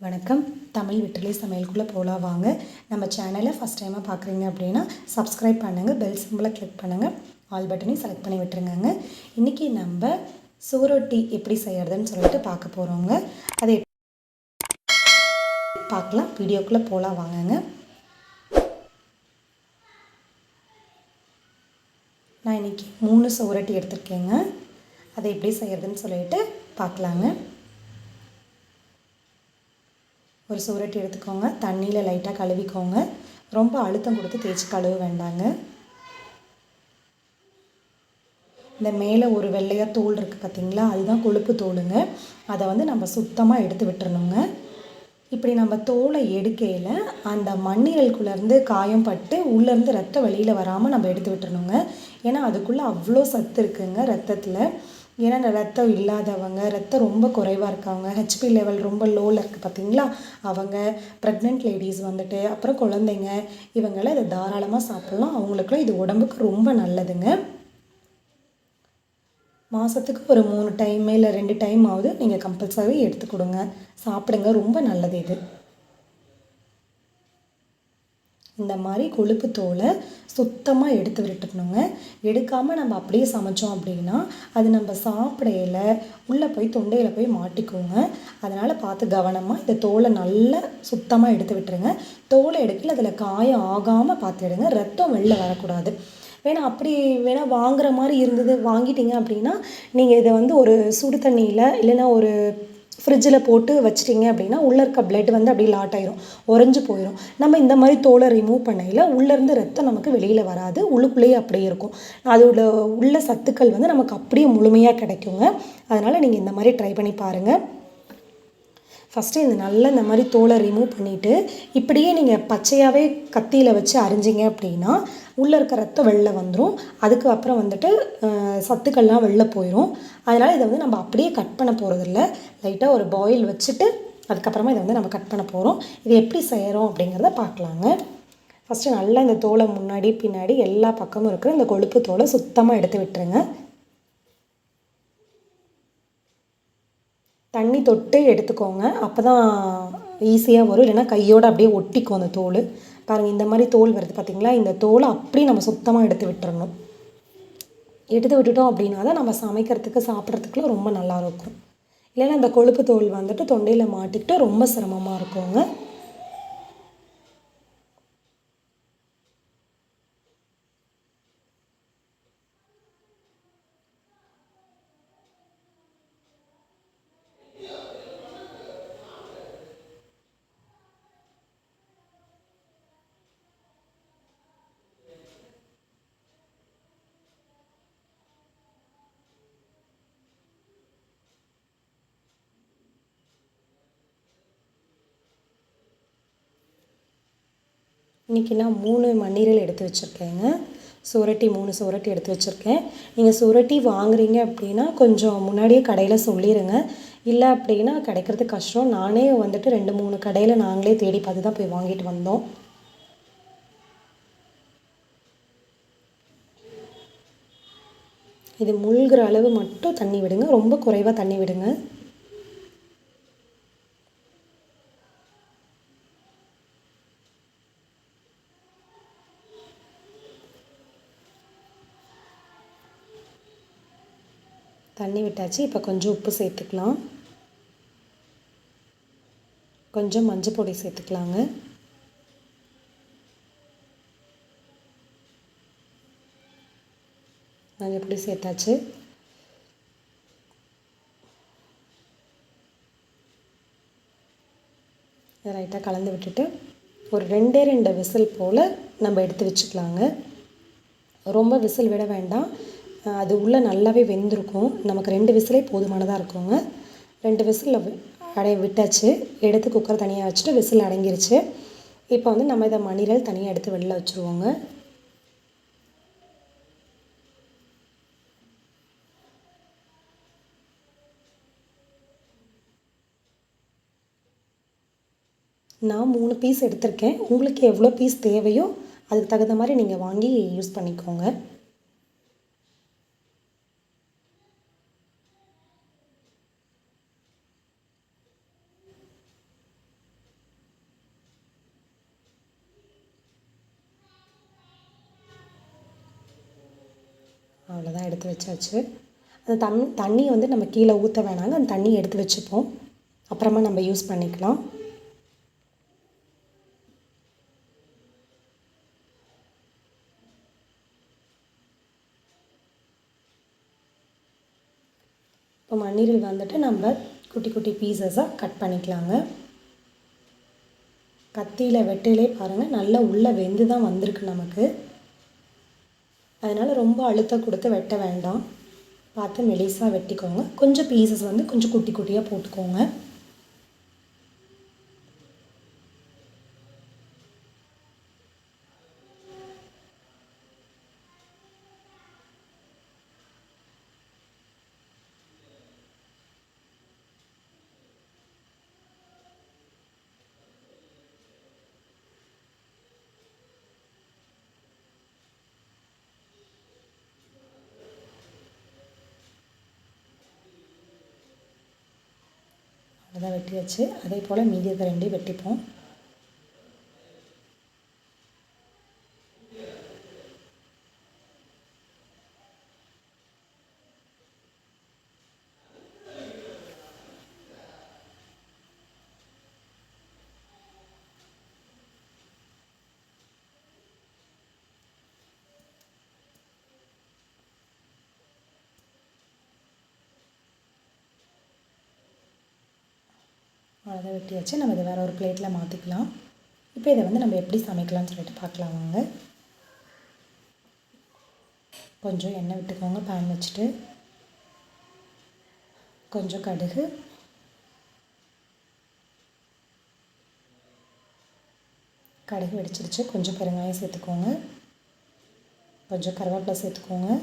வணக்கம். தமிழ் வெற்றிலை சமையலுக்குள்ளே போகலாம் வாங்க. நம்ம சேனலை ஃபஸ்ட் டைமாக பார்க்குறீங்க அப்படின்னா சப்ஸ்கிரைப் பண்ணுங்கள், பெல் சிம்பிளை கிளிக் பண்ணுங்கள், ஆல் பட்டனையும் செலக்ட் பண்ணி விட்டுருங்க. இன்றைக்கி நம்ம சுவரொட்டி எப்படி செய்கிறதுன்னு சொல்லிட்டு பார்க்க போகிறோங்க. அதை பார்க்கலாம், வீடியோக்குள்ளே போகலாம் வாங்கங்க. நான் இன்றைக்கி 3 சுவரொட்டி எடுத்துருக்கேங்க. அதை எப்படி செய்கிறதுன்னு சொல்லிட்டு பார்க்கலாங்க. ஒரு சுவரொட்டி எடுத்துக்கோங்க, தண்ணியில் லைட்டாக கழுவிக்கோங்க. ரொம்ப அழுத்தம் கொடுத்து தேய்ச்சி கழுவ வேண்டாங்க. இந்த மேலே ஒரு வெள்ளையாக தோல் இருக்குது பார்த்திங்களா, அதுதான் கொழுப்பு தோலுங்க. அதை நம்ம சுத்தமாக எடுத்து விட்டுறணுங்க. இப்படி நம்ம தோலை எடுக்கையில் அந்த மண்ணீரலுக்குள்ளேருந்து காயம் பட்டு உள்ளேருந்து ரத்தம் வெளியில் வராமல் நம்ம எடுத்து விட்டுறணுங்க. ஏன்னா அதுக்குள்ளே அவ்வளோ சத்து இருக்குங்க ரத்தத்தில். ஏன்னா ரத்தம் இல்லாதவங்க, ரத்தம் ரொம்ப குறைவாக இருக்கவங்க, ஹெச்பி லெவல் ரொம்ப லோவில் இருக்குது பார்த்திங்களா, அவங்க, ப்ரெக்னென்ட் லேடிஸ் அப்புறம் குழந்தைங்க, இவங்களாம் இதை தாராளமாக சாப்பிட்லாம். அவங்களுக்குலாம் இது உடம்புக்கு ரொம்ப நல்லதுங்க. மாதத்துக்கு ஒரு 3 டைம் இல்லை 2 டைம் ஆகுது நீங்கள் கம்பல்சரி எடுத்து கொடுங்க, சாப்பிடுங்க. ரொம்ப நல்லது இது. இந்த மாதிரி கொழுப்பு தோலை சுத்தமாக எடுத்து விட்டுக்கணுங்க. எடுக்காமல் நம்ம அப்படியே சமைச்சோம் அப்படின்னா அது நம்ம சாப்பிடையில உள்ளே போய் தொண்டையில் போய் மாட்டிக்குவோங்க. அதனால் பார்த்து கவனமாக இந்த தோலை நல்லா சுத்தமாக எடுத்து விட்டுருங்க. தோலை எடுக்கல அதில் காயம் ஆகாமல் பார்த்து எடுங்க. ரத்தம் வெளில வரக்கூடாது. அப்படி வாங்குகிற மாதிரி இருந்தது வாங்கிட்டீங்க அப்படின்னா நீங்கள் இதை ஒரு சுடு தண்ணியில் இல்லைன்னா ஒரு ஃப்ரிட்ஜில் போட்டு வச்சிட்டிங்க அப்படின்னா உள்ளே இருக்க பிளட் அப்படியே லாட் ஆயிரும், உறைஞ்சி போயிடும். நம்ம இந்த மாதிரி தோலை ரிமூவ் பண்ணையில் உள்ளேருந்து ரத்தம் நமக்கு வெளியில் வராது, உள்ளுக்குள்ளேயே அப்படியே இருக்கும். அதோட உள்ள சத்துக்கள் நமக்கு அப்படியே முழுமையாக கிடைக்குங்க. அதனால் நீங்கள் இந்த மாதிரி ட்ரை பண்ணி பாருங்கள். ஃபஸ்ட்டு இந்த மாதிரி தோலை ரிமூவ் பண்ணிவிட்டு இப்படியே நீங்கள் பச்சையாகவே கத்தியில் வச்சு அரிஞ்சிங்க அப்படின்னா உள்ளே இருக்க ரத்தம் வெளில வந்துடும். அதுக்கு அப்புறம் சத்துக்கள்லாம் வெளில போயிடும். அதனால் இதை நம்ம அப்படியே கட் பண்ண போகிறதில்ல. லைட்டாக ஒரு பாயில் வச்சுட்டு அதுக்கப்புறமா இதை நம்ம கட் பண்ண போகிறோம். இது எப்படி செய்கிறோம் அப்படிங்கிறத பார்க்கலாங்க. ஃபஸ்ட்டு நல்லா இந்த தோலை முன்னாடி பின்னாடி எல்லா பக்கமும் இருக்கிற இந்த கொழுப்பு தோலை சுத்தமாக எடுத்து விட்டுருங்க. தண்ணி தொட்டு எடுத்துக்கோங்க, அப்போ தான் ஈஸியாக வரும். இல்லைன்னா கையோடு அப்படியே ஒட்டிக்கும் அந்த தோல். பாருங்கள், இந்த மாதிரி தோல் வருது பார்த்திங்களா, இந்த தோலை அப்படியே நம்ம சுத்தமாக எடுத்து விட்டுறணும். எடுத்து விட்டுட்டோம் அப்படின்னா தான் நம்ம சமைக்கிறதுக்கு சாப்பிட்றதுக்குலாம் ரொம்ப நல்லாயிருக்கும். இல்லைன்னா அந்த கொழுப்பு தோல் தொண்டையில் மாட்டிக்கிட்டு ரொம்ப சிரமமாக இருக்குங்க. இன்றைக்கி நான் 3 மண்ணீரல் எடுத்து வச்சுருக்கேங்க. சுவரொட்டி 3 சுவரொட்டி எடுத்து வச்சுருக்கேன். நீங்கள் சுவரொட்டி வாங்குறீங்க அப்படின்னா கொஞ்சம் முன்னாடியே கடையில் சொல்லிடுங்க. இல்லை அப்படின்னா கிடைக்கிறது கஷ்டம். நானே 2-3 கடையில் நாங்களே தேடி பார்த்து தான் போய் வாங்கிட்டு வந்தோம். இது முழுகிற அளவு மட்டும் தண்ணி விடுங்க, ரொம்ப குறைவாக தண்ணி விடுங்க. தண்ணி விட்டாச்சு. இப்போ கொஞ்சம் உப்பு சேர்த்துக்கலாம், கொஞ்சம் மஞ்சள் பொடி சேர்த்துக்கலாங்க. மஞ்சள் பொடி சேர்த்தாச்சு. இதை லைட்டாக கலந்து விட்டுட்டு ஒரு 2 விசில் போல் நம்ம எடுத்து வச்சுக்கலாங்க. ரொம்ப விசில் விட வேண்டாம், அது உள்ளே நல்லாவே வெந்திருக்கும். நமக்கு 2 விசிலே போதுமானதாக இருக்குங்க. 2 விசில் விட்டாச்சு. எடுத்து குக்கர் தனியாக வச்சுட்டு விசில் அடங்கிருச்சு. இப்போ நம்ம இதை மண்ணீரல் தனியாக எடுத்து வெளில வச்சுருவோங்க. நான் 3 பீஸ் எடுத்திருக்கேன். உங்களுக்கு எவ்வளோ பீஸ் தேவையோ அதுக்கு தகுந்த மாதிரி நீங்கள் வாங்கி யூஸ் பண்ணிக்கோங்க. அவ்வளோதான் எடுத்து வச்சாச்சு. அந்த தண்ணி வந்து நம்ம கீழே ஊற்ற வேணாங்க, அந்த தண்ணியை எடுத்து வச்சுப்போம், அப்புறமா நம்ம யூஸ் பண்ணிக்கலாம். இப்போ மண்ணீரல் வந்துட்டு நம்ம குட்டி குட்டி பீசஸாக கட் பண்ணிக்கலாங்க. கத்தியில் வெட்டிலே பாருங்கள் நல்லா உள்ளே வெந்து தான் வந்திருக்கு நமக்கு. அதனால் ரொம்ப அழுத்தம் கொடுத்து வெட்ட வேண்டாம், பார்த்து மெலிசாக வெட்டிக்கோங்க. கொஞ்சம் பீசஸ் வந்து கொஞ்சம் குட்டி குட்டியாக போட்டுக்கோங்க. அதான் வெட்டியாச்சு. அதே போல் மீதி இருக்கிற ரெண்டையும் வெட்டிப்போம். அவ்வளோதான் வெட்டியாச்சு. நம்ம இதை வேறு ஒரு பிளேட்டில் மாற்றிக்கலாம். இப்போ இதை வந்து நம்ம எப்படி சமைக்கலாம்னு சொல்லிட்டு பார்க்கலாம் வாங்க. கொஞ்சம் எண்ணெய் விட்டுக்கோங்க பேன் வச்சுட்டு. கொஞ்சம் கடுகு, கடுகு வெடிச்சிருச்சு. கொஞ்சம் பெருங்காயம் சேர்த்துக்கோங்க, கொஞ்சம் கருவேப்பிலை சேர்த்துக்கோங்க,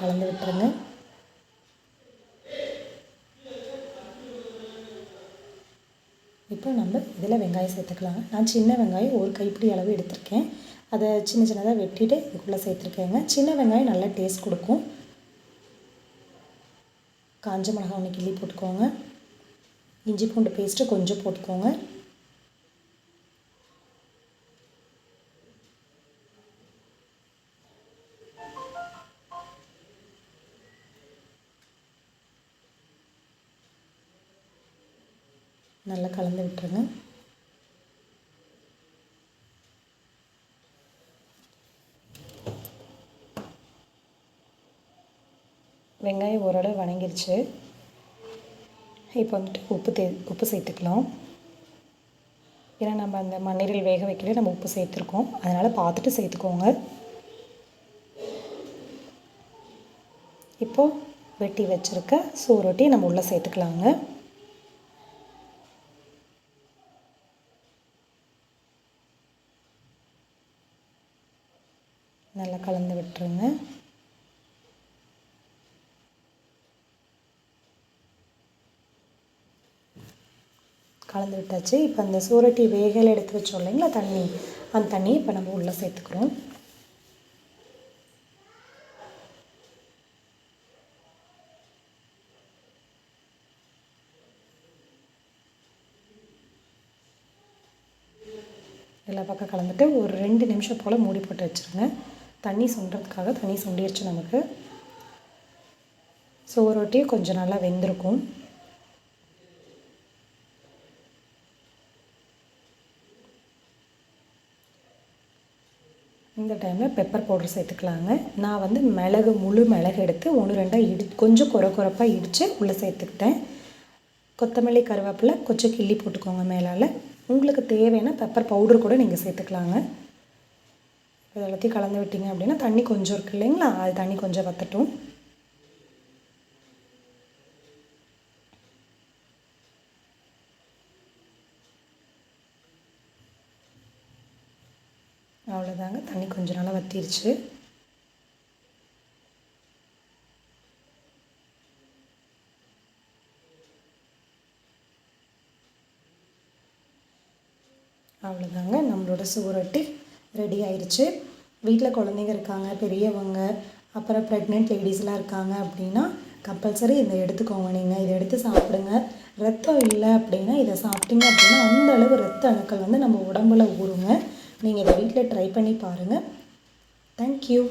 கலந்து விட்டுருங்க. இப்போ நம்ம இதில் வெங்காயம் சேர்த்துக்கலாங்க. நான் சின்ன வெங்காயம் ஒரு கைப்பிடி அளவு எடுத்திருக்கேன், அதை சின்ன சின்னதாக வெட்டிட்டு இதுக்குள்ளே சேர்த்துருக்கேங்க. சின்ன வெங்காயம் நல்லா டேஸ்ட் கொடுக்கும். காஞ்ச மிளகாய் ஒன்று கிள்ளி போட்டுக்கோங்க. இஞ்சி பூண்டு பேஸ்ட்டு கொஞ்சம் போட்டுக்கோங்க. நல்லா கலந்து விட்டுருங்க. வெங்காயம் ஓரளவு வணங்கிருச்சு. இப்போ வந்துட்டு உப்பு சேர்த்துக்கலாம். ஏன்னா நம்ம அந்த மண்ணீரல் வேக வைக்கல நம்ம உப்பு சேர்த்துருக்கோம், அதனால் பார்த்துட்டு சேர்த்துக்கோங்க. இப்போது வெட்டி வச்சுருக்க சுவரொட்டி நம்ம உள்ளே சேர்த்துக்கலாங்க. நல்லா கலந்து விட்டுருங்க. கலந்து விட்டாச்சு. இப்போ அந்த சுவரொட்டி வேகலை எடுத்து வச்சோம் இல்லைங்களா தண்ணி, அந்த தண்ணியை இப்போ நம்ம உள்ளே சேர்த்துக்கிறோம். எல்லா பக்கம் கலந்துட்டு ஒரு 2 நிமிஷம் போல் மூடி போட்டு வச்சுருங்க. தண்ணி சுண்டுறதுக்காக தண்ணி சுண்டிடுச்சு நமக்கு. சுவரொட்டியும் கொஞ்சம் நல்லா வெந்திருக்கும். இந்த டைமில் பெப்பர் பவுடர் சேர்த்துக்கலாங்க. நான் வந்து முழு மிளகு எடுத்து 1-2 கொஞ்சம் குறைப்பாக இடித்து உள்ளே சேர்த்துக்கிட்டேன். கொத்தமல்லி கருவேப்பிலை கொஞ்சம் கிள்ளி போட்டுக்கோங்க மேலால். உங்களுக்கு தேவையான பெப்பர் பவுடர் கூட நீங்கள் சேர்த்துக்கலாங்க. இது எல்லாத்தையும் கலந்து விட்டீங்க அப்படின்னா தண்ணி கொஞ்சம் இருக்குது இல்லைங்களா, அது தண்ணி கொஞ்சம் வற்றட்டும். அவ்வளோதாங்க, தண்ணி கொஞ்சம் நல்லா வற்றிருச்சு. அவ்வளோதாங்க, நம்மளோட சுவரொட்டி ரெடி ஆயிடுச்சு. வீட்டில் குழந்தைங்க இருக்காங்க, பெரியவங்க, அப்புறம் ப்ரெக்னென்ட் லேடிஸ்லாம் இருக்காங்க அப்படின்னா கம்பல்சரி இதை எடுத்துக்கோங்க. நீங்கள் இதை எடுத்து சாப்பிடுங்க. ரத்தம் இல்லை அப்படின்னா இதை சாப்பிட்டீங்க அப்படின்னா அந்த அளவு ரத்த அணுக்கள் வந்து நம்ம உடம்புல ஊறுங்க. நீங்கள் இதை வீட்டில் ட்ரை பண்ணி பாருங்கள். தேங்க்யூ.